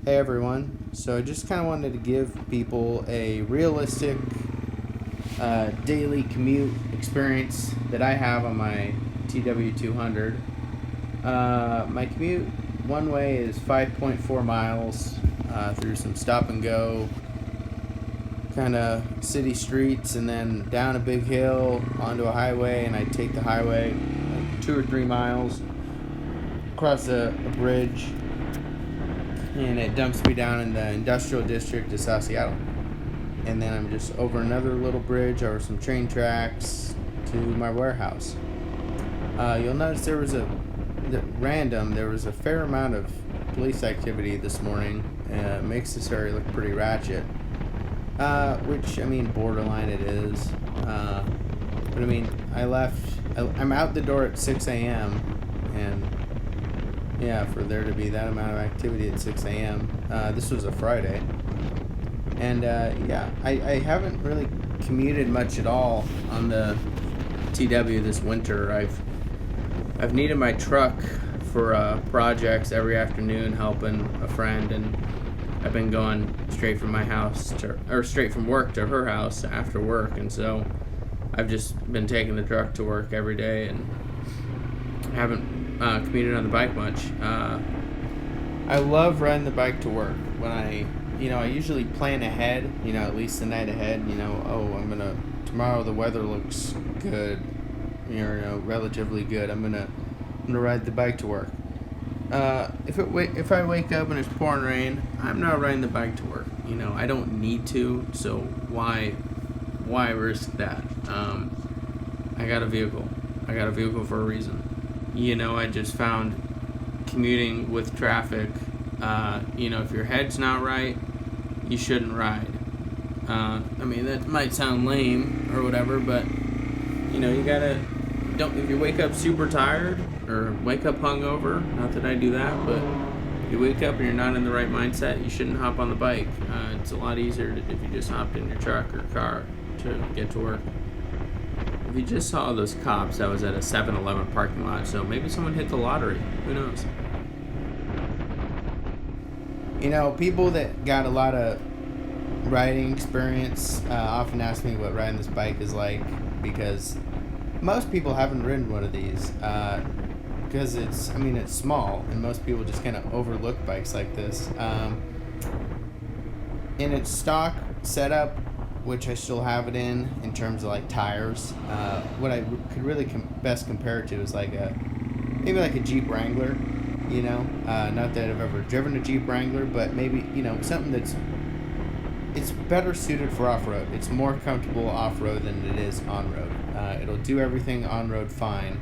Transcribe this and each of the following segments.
Hey everyone. So I just kind of wanted to give people a realistic daily commute experience that I have on my TW200. My commute one way is 5.4 miles through some stop and go kind of city streets, and then down a big hill onto a highway, and I take the highway like 2 or 3 miles across a bridge, and it dumps me down in the industrial district of South Seattle. And then I'm just over another little bridge over some train tracks to my warehouse. You'll notice there was a fair amount of police activity this morning. Makes this area look pretty ratchet. Which, I mean, borderline it is. But I mean, I'm out the door at 6 a.m. and yeah, for there to be that amount of activity at 6 a.m. This was a Friday. And I haven't really commuted much at all on the TW this winter. I've needed my truck for projects every afternoon, helping a friend, and I've been going straight from straight from work to her house after work, and so I've just been taking the truck to work every day and haven't commuted on the bike much. I love riding the bike to work. When I usually plan ahead, at least the night ahead, tomorrow the weather looks good, relatively good. I'm gonna ride the bike to work. If I wake up and it's pouring rain, I'm not riding the bike to work. I don't need to, so why risk that? I got a vehicle. For a reason. I just found commuting with traffic, if your head's not right, you shouldn't ride. That might sound lame or whatever, but, if you wake up super tired or wake up hungover, not that I do that, but if you wake up and you're not in the right mindset, you shouldn't hop on the bike. It's a lot easier if you just hopped in your truck or car to get to work. If you just saw those cops, that was at a 7-Eleven parking lot, so maybe someone hit the lottery. Who knows? People that got a lot of riding experience often ask me what riding this bike is like, because most people haven't ridden one of these, because it's small, and most people just kind of overlook bikes like this. In its stock setup, which I still have it in terms of like tires, what I could really best compare it to is maybe like a Jeep Wrangler. Not that I've ever driven a Jeep Wrangler, but maybe something it's better suited for off-road. It's more comfortable off-road than it is on-road. It'll do everything on-road fine,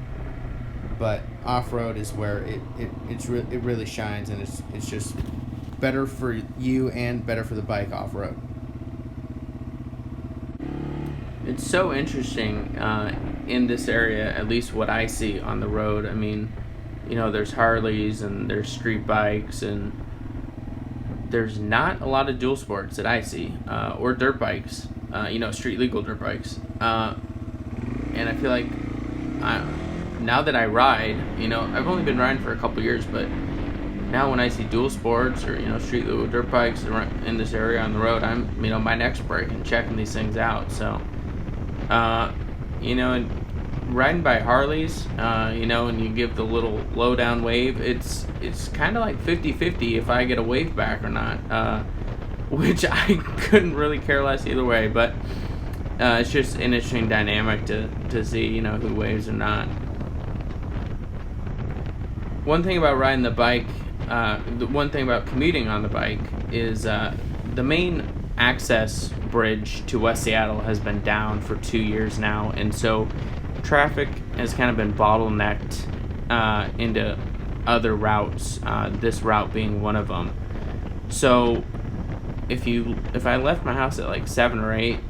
but off-road is where it really shines, and it's just better for you and better for the bike off-road. It's so interesting in this area, at least what I see on the road. There's Harleys and there's street bikes, and there's not a lot of dual sports that I see, or dirt bikes, street legal dirt bikes. And I feel like now that I ride, I've only been riding for a couple years, but now when I see dual sports or, street legal dirt bikes in this area on the road, I'm, my neck's breaking checking these things out. So, and riding by Harleys, and you give the little low down wave, it's kind of like 50-50 if I get a wave back or not, which I couldn't really care less either way, but it's just an interesting dynamic to see, who waves or not. One thing about riding the bike, the one thing about commuting on the bike is the main access bridge to West Seattle has been down for 2 years now, and so traffic has kind of been bottlenecked into other routes, this route being one of them. So if I left my house at like 7 or 8,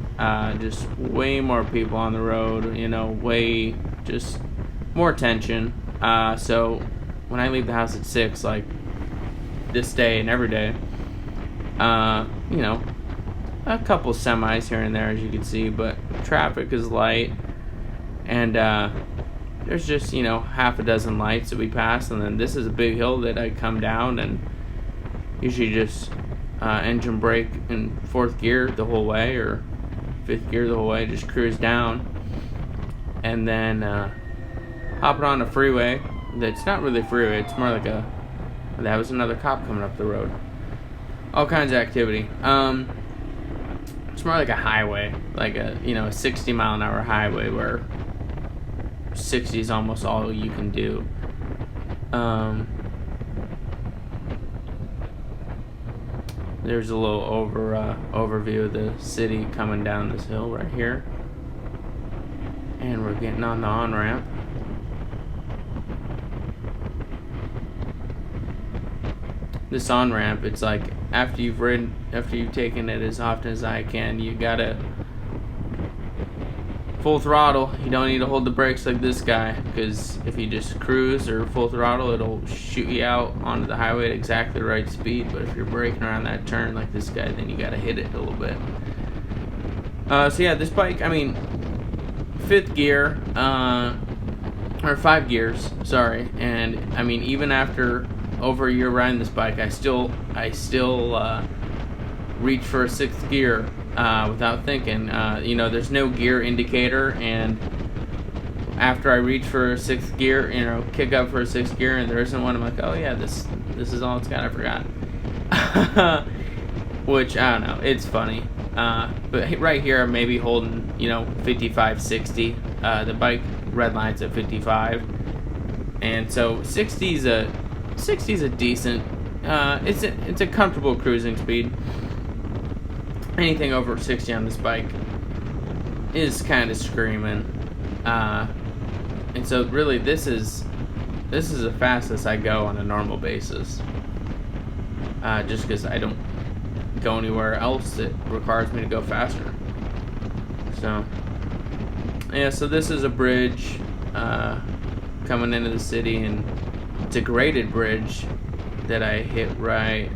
just way more people on the road, way just more tension. So when I leave the house at 6, like this day and every day, a couple semis here and there, as you can see, but traffic is light, and there's just half a dozen lights that we pass, and then this is a big hill that I come down, and usually just engine brake in 4th gear the whole way, or 5th gear the whole way, just cruise down, and then hop it on a freeway that's not really a freeway, it's more like that was another cop coming up the road. All kinds of activity. It's more like a highway, like a 60-mile-an-hour highway where 60 is almost all you can do. There's a little overview of the city coming down this hill right here, and we're getting on the on-ramp. This on-ramp, it's like after you've taken it as often as I can, you gotta full throttle. You don't need to hold the brakes like this guy, because if you just cruise or full throttle, it'll shoot you out onto the highway at exactly the right speed. But if you're braking around that turn like this guy, then you gotta hit it a little bit. So yeah, this bike, 5th gear, or 5 gears, sorry, and even after over a year riding this bike, I still reach for a 6th gear without thinking. There's no gear indicator, and after I reach for a 6th gear, kick up for a 6th gear, and there isn't one, I'm like, oh yeah, this is all it's got, I forgot. Which, I don't know, it's funny. But right here, I'm maybe holding, 55, 60. The bike red line's at 55. And so 60's a decent, it's a comfortable cruising speed. Anything over 60 on this bike is kind of screaming. And so really this is the fastest I go on a normal basis. Just because I don't go anywhere else that requires me to go faster. So yeah, so this is a bridge coming into the city, and it's a graded bridge that I hit right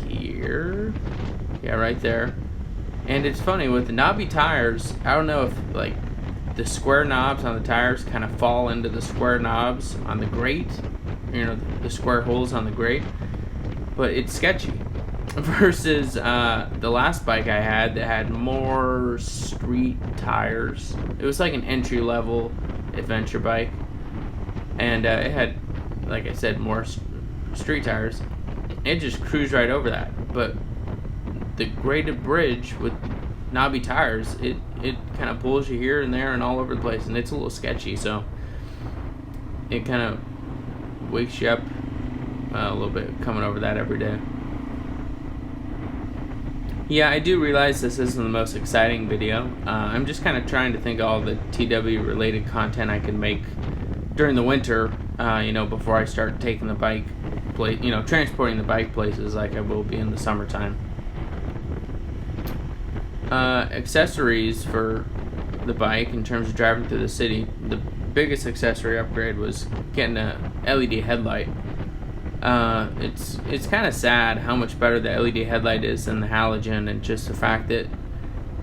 here. Yeah, right there. And it's funny, with the knobby tires, I don't know if like the square knobs on the tires kind of fall into the square knobs on the grate, the square holes on the grate, but it's sketchy. Versus the last bike I had that had more street tires. It was like an entry-level adventure bike, and it had, like I said, more street tires. It just cruised right over that. But the graded bridge with knobby tires, it kind of pulls you here and there and all over the place, and it's a little sketchy, so it kind of wakes you up a little bit coming over that every day. Yeah, I do realize this isn't the most exciting video. I'm just kind of trying to think of all the TW related content I can make during the winter, before I start taking the bike transporting the bike places like I will be in the summertime. Accessories for the bike in terms of driving through the city, the biggest accessory upgrade was getting a LED headlight. It's kind of sad how much better the LED headlight is than the halogen, and just the fact that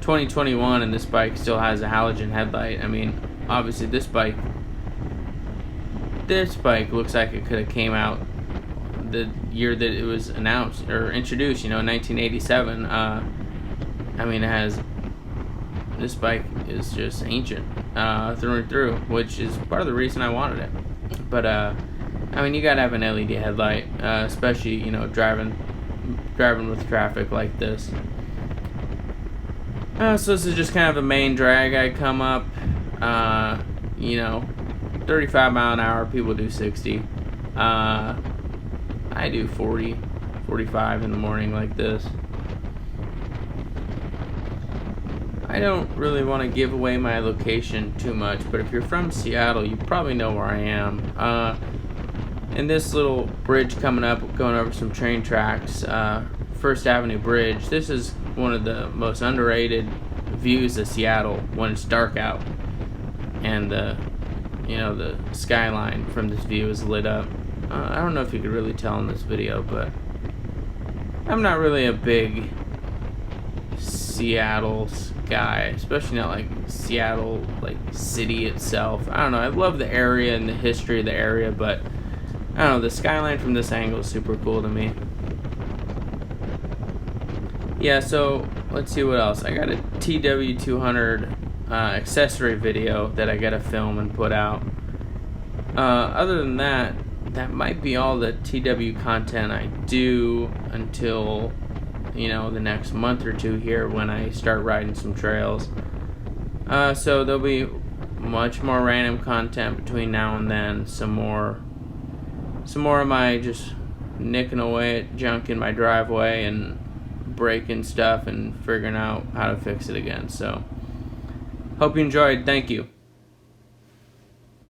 2021 and this bike still has a halogen headlight. Obviously this bike looks like it could have came out the year that it was announced or introduced, 1987. This bike is just ancient through and through, which is part of the reason I wanted it. But you gotta have an LED headlight, especially driving with traffic like this. So this is just kind of a main drag. I come up, 35 mile an hour. People do 60. I do 40, 45 in the morning like this. I don't really want to give away my location too much, but if you're from Seattle, you probably know where I am. And this little bridge coming up, going over some train tracks, First Avenue Bridge. This is one of the most underrated views of Seattle when it's dark out, and the skyline from this view is lit up. I don't know if you could really tell in this video, but I'm not really a big Seattle guy, especially not like Seattle like city itself. I don't know, I love the area and the history of the area, but I don't know, the skyline from this angle is super cool to me. Yeah, so let's see what else. I got a TW200 accessory video that I gotta film and put out. Other than that, that might be all the TW content I do until, the next month or two here when I start riding some trails. So there'll be much more random content between now and then. Some more of my just nicking away at junk in my driveway and breaking stuff and figuring out how to fix it again. So hope you enjoyed. Thank you.